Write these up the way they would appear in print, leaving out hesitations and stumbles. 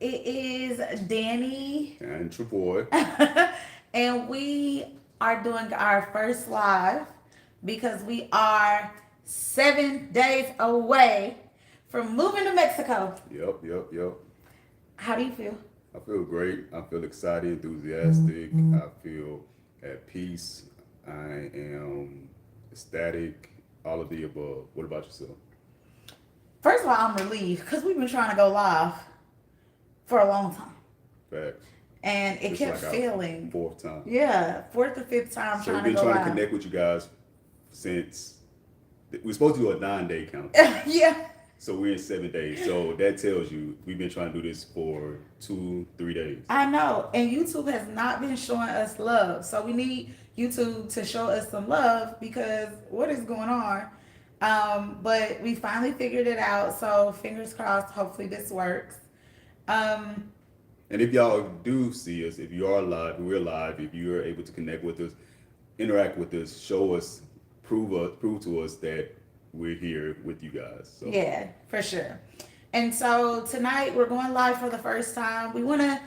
It is Danny, And Travoy. and we are doing our first live because we are 7 days away from moving to Mexico. Yep. How do you feel? I feel great. I feel excited, enthusiastic. I feel at peace. I am ecstatic. All of the above. What about yourself? First of all, I'm relieved because we've been trying to go live for a long time, Facts. and it This is kept like our failing. fourth time. Yeah, fourth or fifth time So we've trying to been go trying to live. connect with you guys since we're supposed to do a 9 day countdown. Yeah, So we're in 7 days. So that tells you we've been trying to do this for 2, 3 days. I know. And YouTube has not been showing us love. So we need YouTube to show us some love because what is going on? But we finally figured it out. So fingers crossed, hopefully this works. Um, And if y'all do see us, if you are live, we're live. If you are able to connect with us, interact with us, show us, prove to us that we're here with you guys. So yeah, for sure. And so tonight we're going live for the first time. We want to,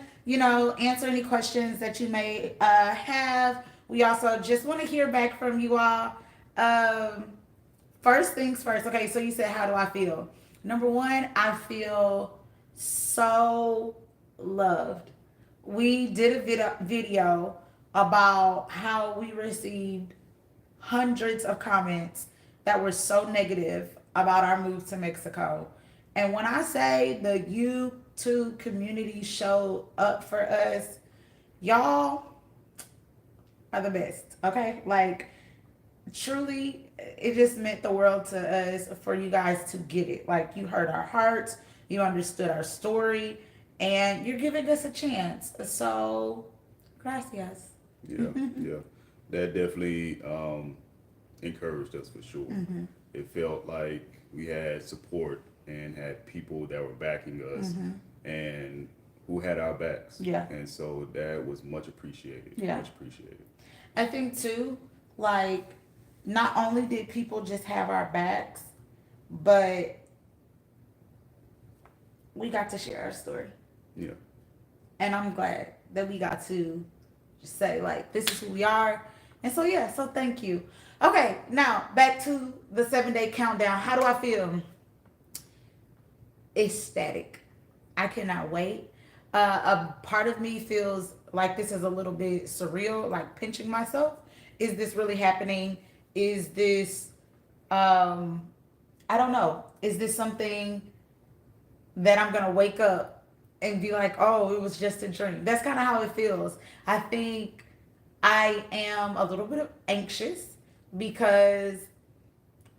answer any questions that you may have. We also just want to hear back from you all. Um, First things first. Okay, so you said, how do I feel? Number one, I feel so loved. We did a video about how we received hundreds of comments that were so negative about our move to Mexico. And when I say the YouTube community showed up for us, y'all are the best. Okay? Like, truly, it just meant the world to us for you guys to get it. Like, you heard our hearts, you understood our story, and you're giving us a chance. So, gracias. yeah, yeah, that definitely encouraged us for sure. Mm-hmm. It felt like we had support and had people that were backing us Mm-hmm. and who had our backs. Yeah. And so that was much appreciated. Yeah. Much appreciated. I think, too, like, not only did people just have our backs, but we got to share our story. Yeah. And I'm glad that we got to just say, like, this is who we are. And so, yeah, so thank you. Okay, now back to the 7 day countdown. How do I feel? Ecstatic. I cannot wait. A part of me feels like this is a little bit surreal, like pinching myself. Is this really happening? Is this, I don't know. Is this something that I'm going to wake up and be like, oh, it was just a dream? That's kind of how it feels. I think I am a little bit anxious because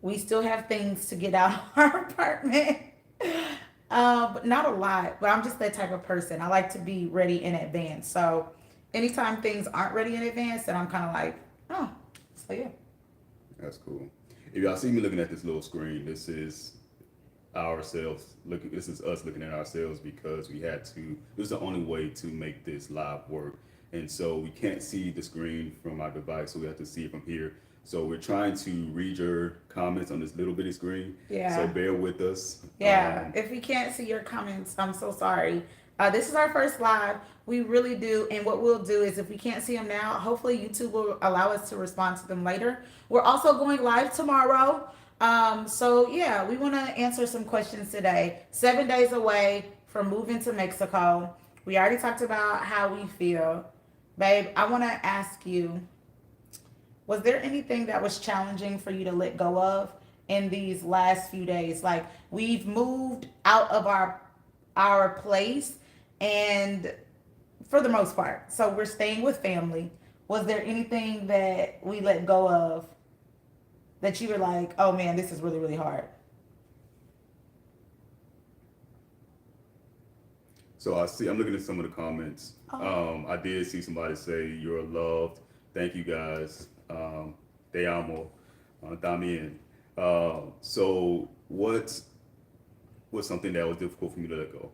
we still have things to get out of our apartment. But not a lot, but I'm just that type of person. I like to be ready in advance. So anytime things aren't ready in advance, then I'm kind of like, oh, so yeah. That's cool. If y'all see me looking at this little screen, this is ourselves looking. This is us looking at ourselves because we had to. It was the only way to make this live work, and so we can't see the screen from our device, so we have to see it from here. So we're trying to read your comments on this little bitty screen. Yeah. So bear with us. Yeah. If we can't see your comments, I'm so sorry. This is our first live. We really do. And what we'll do is if we can't see them now, hopefully YouTube will allow us to respond to them later. We're also going live tomorrow. So yeah, we want to answer some questions today. 7 days away from moving to Mexico. We already talked about how we feel. Babe, I want to ask you, was there anything that was challenging for you to let go of in these last few days? Like, we've moved out of our place, and for the most part, so we're staying with family. Was there anything that we let go of that you were like, oh man, this is really, really hard? So I see. I'm looking at some of the comments. Oh. I did see somebody say you're loved. Thank you guys. Te amo. También. So what's something that was difficult for me to let go?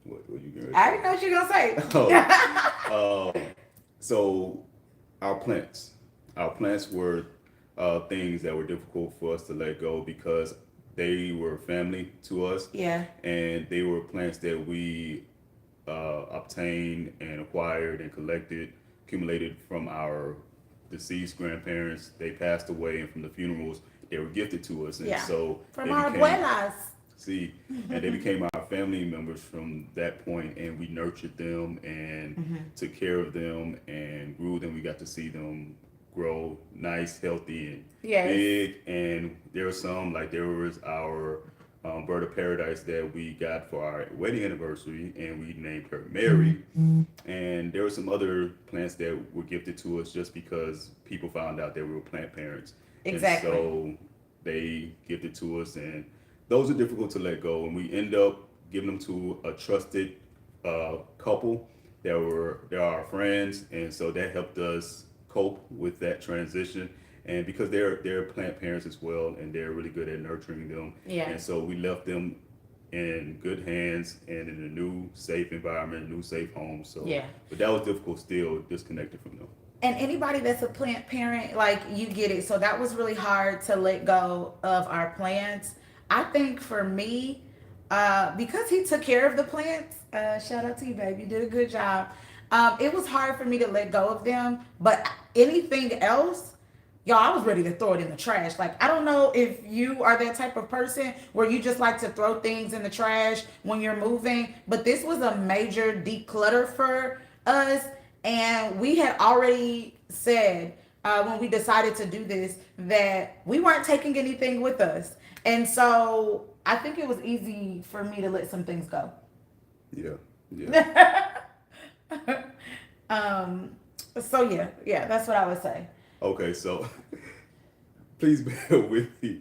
What you gonna I already know what you're gonna say. So our plants were things that were difficult for us to let go because they were family to us, Yeah. and they were plants that we obtained and acquired and collected, accumulated from our deceased grandparents. They passed away, and from the funerals, they were gifted to us, and Yeah. so From they our became abuelas. see, and they became our family members from that point, and we nurtured them and took care of them and grew them. We got to see them grow nice, healthy, and Yes. big. And there were some, like there was our bird of paradise that we got for our wedding anniversary, and we named her Mary. And there were some other plants that were gifted to us just because people found out that we were plant parents. Exactly. And so they gifted to us, and those are difficult to let go. And we end up giving them to a trusted couple that are our friends, and so that helped us cope with that transition. And because they're plant parents as well, and they're really good at nurturing them, Yeah. and so we left them in good hands and in a new safe environment, new safe home. So, Yeah. but that was difficult still, disconnected from them. And anybody that's a plant parent, like you get it. So that was really hard to let go of our plants. I think for me, because he took care of the plants, shout out to you, babe. You did a good job. It was hard for me to let go of them. But anything else, y'all, I was ready to throw it in the trash. Like, I don't know if you are that type of person where you just like to throw things in the trash when you're moving, but this was a major declutter for us. And we had already said when we decided to do this that we weren't taking anything with us. And so I think it was easy for me to let some things go. Yeah, yeah. So yeah, that's what I would say. Okay, so please bear with me.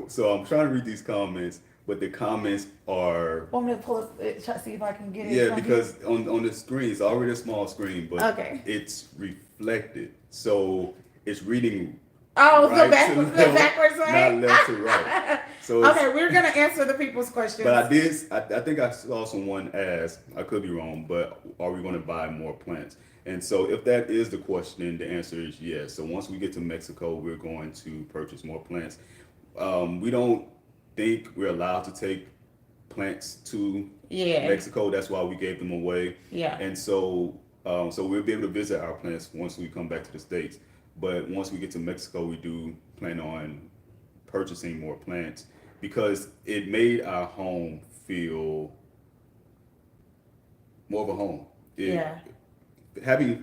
So I'm trying to read these comments, but the comments are Want me to pull it, see if I can get it? yeah, from because on the screen it's already a small screen, but Okay. it's reflected, so it's reading Oh, right the backwards, to the left, backwards way. not left to right. So it's, Okay, we're gonna answer the people's questions. but I think I saw someone ask, I could be wrong, but are we going to buy more plants? And so if that is the question, the answer is yes. So once we get to Mexico, we're going to purchase more plants. We don't think we're allowed to take plants to Yeah. Mexico. That's why we gave them away. Yeah. And so, so we'll be able to visit our plants once we come back to the States. But once we get to Mexico, we do plan on purchasing more plants because it made our home feel more of a home. Yeah.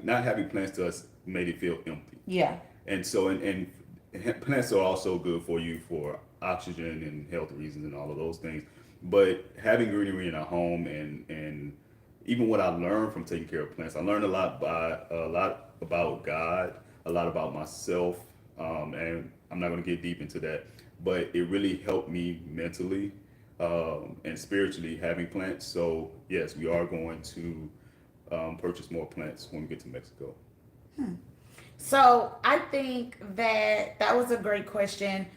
Not having plants to us made it feel empty. Yeah. And so, and plants are also good for you for oxygen and health reasons and all of those things. But having greenery in our home and even what I learned from taking care of plants, I learned a lot about God, a lot about myself, and I'm not going to get deep into that. But it really helped me mentally and spiritually having plants. So yes, we are going to purchase more plants when we get to Mexico. So I think that was a great question,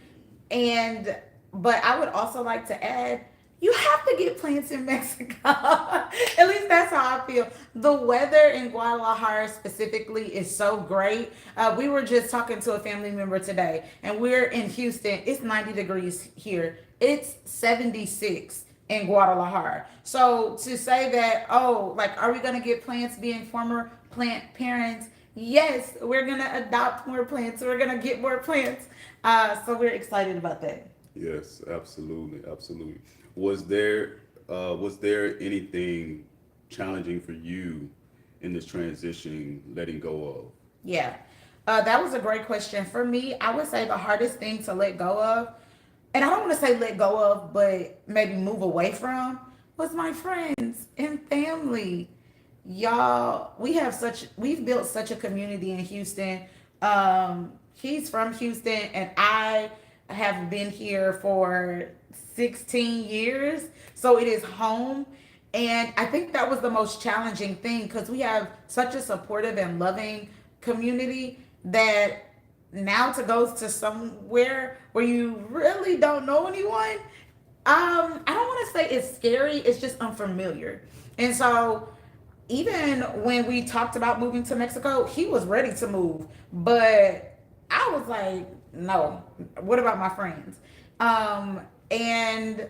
but I would also like to add, you have to get plants in Mexico. At least that's how I feel. The weather in Guadalajara specifically is so great. We were just talking to a family member today, and we're in Houston. It's 90 degrees here. It's 76 in Guadalajara. So to say that, oh, like, are we going to get plants being former plant parents? Yes, we're going to adopt more plants. We're going to get more plants. So we're excited about that. Yes, absolutely, absolutely. Was there anything challenging for you in this transition, letting go of? Yeah, that was a great question. For me, I would say the hardest thing to let go of, and I don't want to say let go of, but maybe move away from, was my friends and family. Y'all, we've built such a community in Houston. He's from Houston, and I have been here for 16 years, so it is home. And I think that was the most challenging thing because we have such a supportive and loving community that now to go to somewhere where you really don't know anyone, I don't want to say it's scary, it's just unfamiliar. And so even when we talked about moving to Mexico, he was ready to move, but I was like, no, what about my friends? Um, and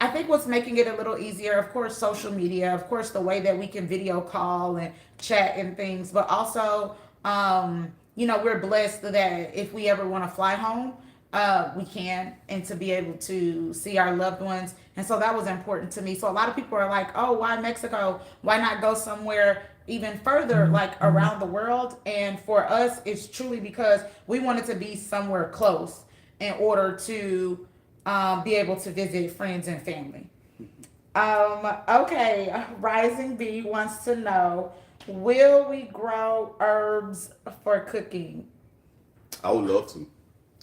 I think what's making it a little easier, of course, social media, of course, the way that we can video call and chat and things, but also, we're blessed that if we ever want to fly home, we can, and to be able to see our loved ones. And so that was important to me. So a lot of people are like, oh, why Mexico? Why not go somewhere even further, like around the world? And for us, it's truly because we wanted to be somewhere close in order to be able to visit friends and family. Okay, Rising B wants to know, will we grow herbs for cooking? I would love to.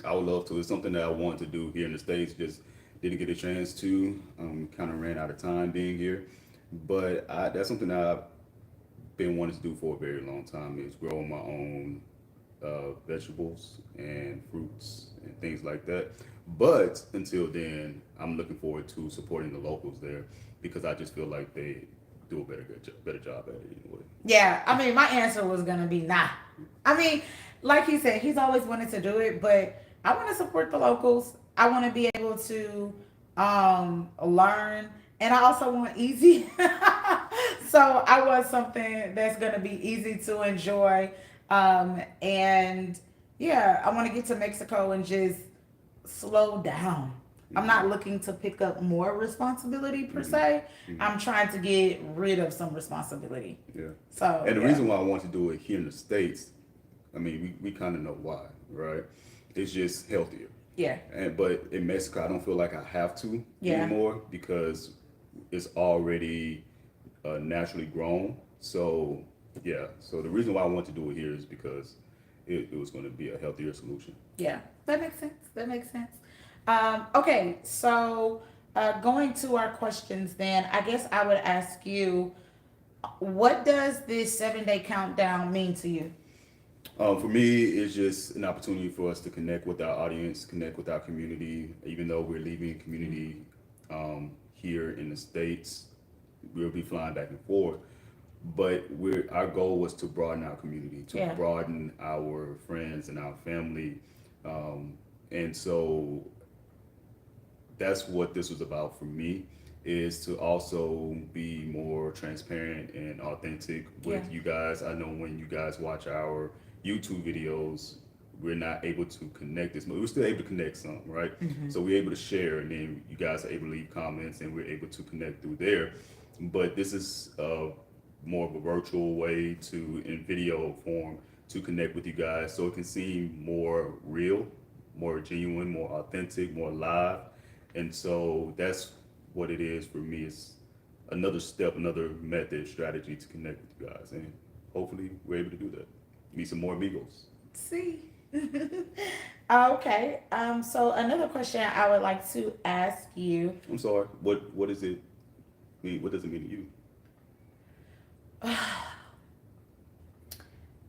I would love to. It's something that I want to do here in the States. Just didn't get a chance to. Kind of ran out of time being here. But that's something that I've been wanting to do for a very long time is grow my own vegetables and fruits and things like that. But until then, I'm looking forward to supporting the locals there because I just feel like they do a better job at it anyway. Yeah, I mean, my answer was gonna be nah. I mean, like he said, he's always wanted to do it, but I want to support the locals. I want to be able to learn, and I also want easy. So I want something that's gonna be easy to enjoy, and yeah, I want to get to Mexico and just slow down. I'm Hmm. not looking to pick up more responsibility per Hmm. se. Hmm. I'm trying to get rid of some responsibility. Yeah. So And the yeah, reason why I want to do it here in the States, I mean, we kind of know why, right? It's just healthier. yeah, But in Mexico, I don't feel like I have to yeah, anymore because it's already naturally grown. So yeah, so the reason why I want to do it here is because it was going to be a healthier solution. yeah. That makes sense. That makes sense. Okay, so going to our questions, then I guess I would ask you, what does this 7 day countdown mean to you? For me, it's just an opportunity for us to connect with our audience, connect with our community. Even though we're leaving community here in the States, we'll be flying back and forth. But our goal was to broaden our community, to Yeah, broaden our friends and our family, and so that's what this was about for me is to also be more transparent and authentic yeah, with you guys. I know when you guys watch our YouTube videos, we're not able to connect this much. We're still able to connect some, right? hmm, So we're able to share, and then you guys are able to leave comments, and we're able to connect through there. But this is more of a virtual way to, in video form, to connect with you guys, so it can seem more real, more genuine, more authentic, more live. And so that's what it is for me. It's another step, another method, strategy to connect with you guys. And hopefully we're able to do that. Meet some more amigos. see. Okay, so another question I would like to ask you. I'm sorry. What does it mean? What does it mean to you?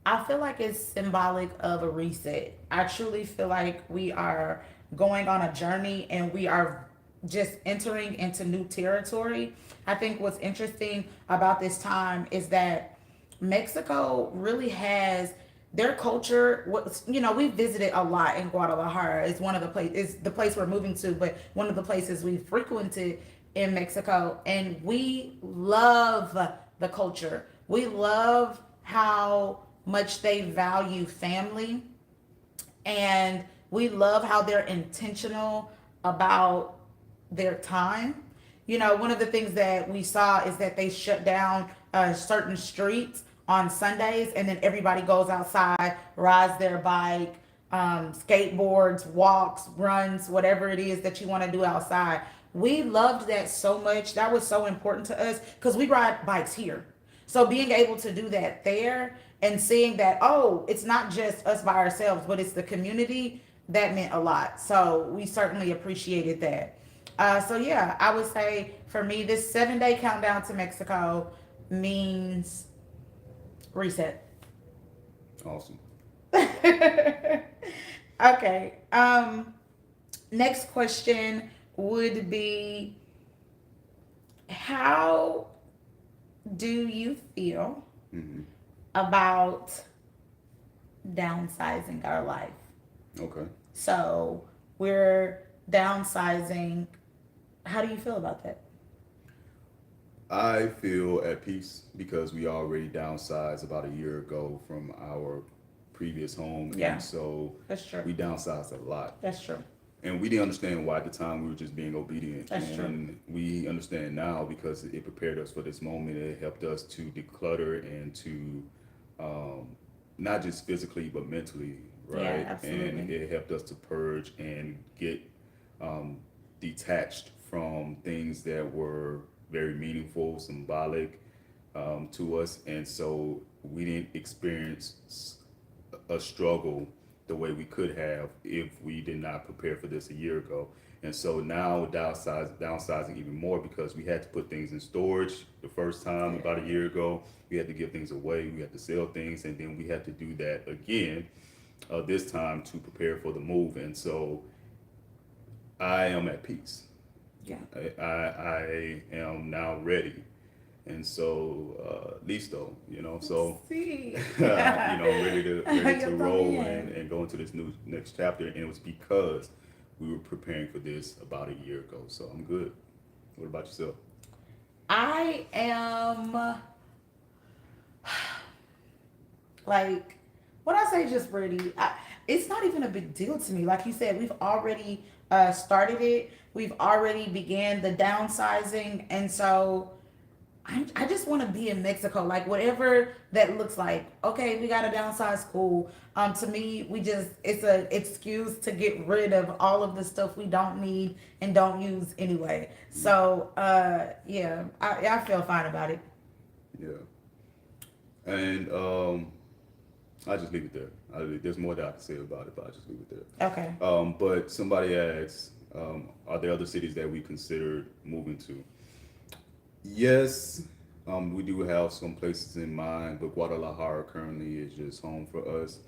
I feel like it's symbolic of a reset. I truly feel like we are going on a journey and we are just entering into new territory. I think what's interesting about this time is that Mexico really has their culture. What we visited a lot in Guadalajara. It's one of the place. It's the place we're moving to, but one of the places we frequented in Mexico, and we love the culture. We love how much they value family, and we love how they're intentional about their time. One of the things that we saw is that they shut down certain streets on Sundays, and then everybody goes outside, rides their bike, skateboards, walks, runs, whatever it is that you want to do outside. We loved that so much. That was so important to us because we ride bikes here. So being able to do that there and seeing that, oh, it's not just us by ourselves, but it's the community, that meant a lot. So we certainly appreciated that. So yeah, I would say for me, this 7 day countdown to Mexico means reset. Awesome. Okay. Next question would be, how do you feel Hmm. about downsizing our life? Okay. So we're downsizing. How do you feel about that? I feel at peace because we already downsized about a year ago from our previous home, Yeah, and so that's true. we downsized a lot. That's true. And we didn't understand why at the time. We were just being obedient, That's true. and we understand now because it prepared us for this moment. It helped us to declutter and to um, not just physically but mentally, Yeah, right? And absolutely. it helped us to purge and get um, detached from things that were very meaningful, symbolic to us, and so we didn't experience a struggle the way we could have if we did not prepare for this a year ago. And so now downsizing even more because we had to put things in storage the first time Yeah. about a year ago. We had to give things away. We had to sell things, and then we had to do that again this time to prepare for the move. And so I am at peace. Yeah. I am now ready, and so listo, so See. ready to Yo roll también. and go into this new next chapter. And it was because we were preparing for this about a year ago. So I'm good. What about yourself? I am like when I say just ready, it's not even a big deal to me. Like you said, we've already started it. We've already began the downsizing, and so I just want to be in Mexico, like whatever that looks like. Okay, we got to downsize, cool. To me, we just it's a excuse to get rid of all of the stuff we don't need and don't use anyway. Mm, So, yeah, I feel fine about it. yeah, and I just leave it there. There's more that I can say about it, but I just leave it Okay. there. But somebody asks, are there other cities that we considered moving to? Yes, we do have some places in mind, but Guadalajara currently is just home for us.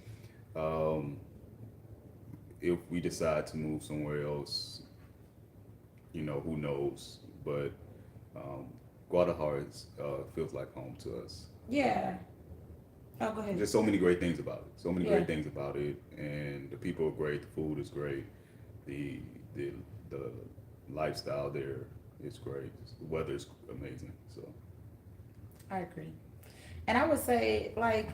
Um, if we decide to move somewhere else, who knows? But um, Guadalajara feels like home to us. Yeah. Oh, go ahead. Just so many great things about it. So many Yeah. great things about it, and the people are great. The food is great. The the the lifestyle there is great. The weather is amazing. So I agree. And I would say, like,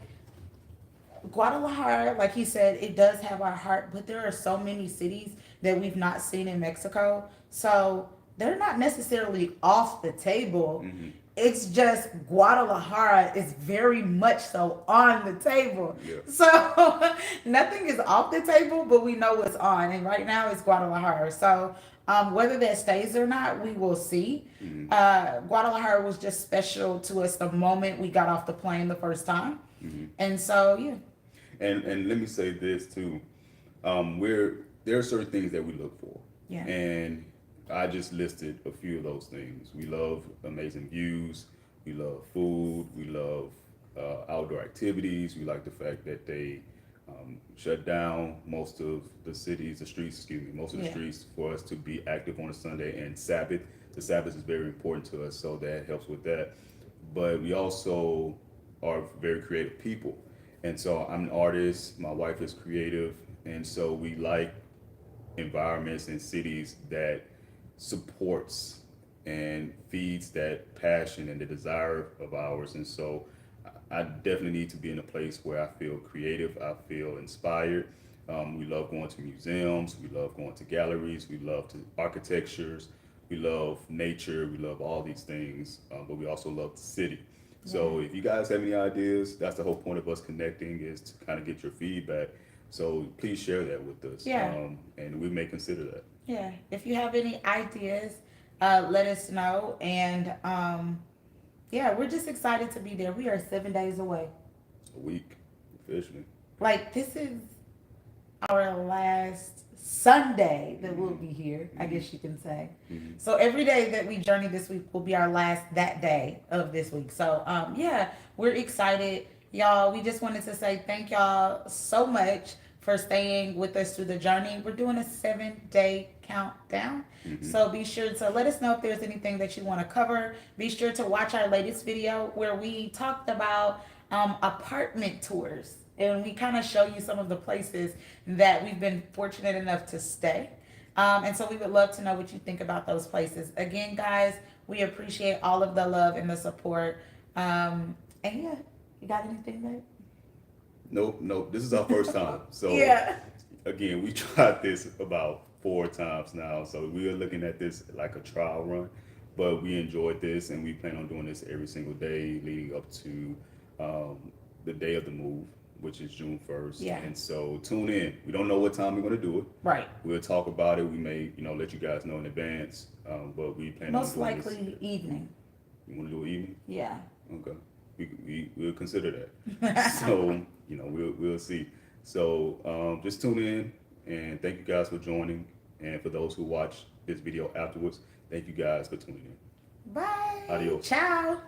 Guadalajara, like he said, it does have our heart, but there are so many cities that we've not seen in Mexico. So they're not necessarily off the table. hmm It's just Guadalajara is very much so on the table. yeah, So nothing is off the table, but we know what's on. And right now it's Guadalajara. So whether that stays or not, we will see. hmm Guadalajara was just special to us the moment we got off the plane the first time. hmm And so, yeah. and let me say this too. We're There are certain things that we look for, Yeah. and I just listed a few of those things. We love amazing views. We love food. We love outdoor activities. We like the fact that they shut down most of the streets, excuse me, most of the Yeah. streets for us to be active on a Sunday and Sabbath. The Sabbath is very important to us, so that helps with that. But we also are very creative people. And so I'm an artist, my wife is creative, and so we like environments and cities that supports and feeds that passion and the desire of ours. And so I definitely need to be in a place where I feel creative, I feel inspired. We love going to museums, we love going to galleries, we love architectures, we love nature, we love all these things, but we also love the city. Yeah. So if you guys have any ideas, that's the whole point of us connecting, is to kind of get your feedback. So please share that with us, Yeah. and we may consider that. Yeah. If you have any ideas, let us know. And yeah, we're just excited to be there. We are 7 days away. A week, officially. Like, this is our last Sunday that we'll be here, I guess you can say. Mm-hmm. So every day that we journey this week will be our last that day of this week. So yeah, we're excited. Y'all, we just wanted to say thank y'all so much for staying with us through the journey. We're doing a 7 day countdown. Mm-hmm. So be sure to let us know if there's anything that you want to cover. Be sure to watch our latest video where we talked about apartment tours, and we kind of show you some of the places that we've been fortunate enough to stay. And so we would love to know what you think about those places. Again, guys, we appreciate all of the love and the support. And yeah, you got anything that? Nope. This is our first time. So Yeah. again, we tried this about 4 times now. So we are looking at this like a trial run, but we enjoyed this and we plan on doing this every single day leading up to the day of the move, which is June 1st. Yeah. And so tune in. We don't know what time we're going to do it. Right. We'll talk about it. We may, let you guys know in advance. But we plan Most on doing likely this. evening. You want to do it evening? Yeah. Okay. We'll consider that. So, we'll see. So, just tune in and thank you guys for joining. And for those who watch this video afterwards, thank you guys for tuning in. Bye. Adios. Ciao.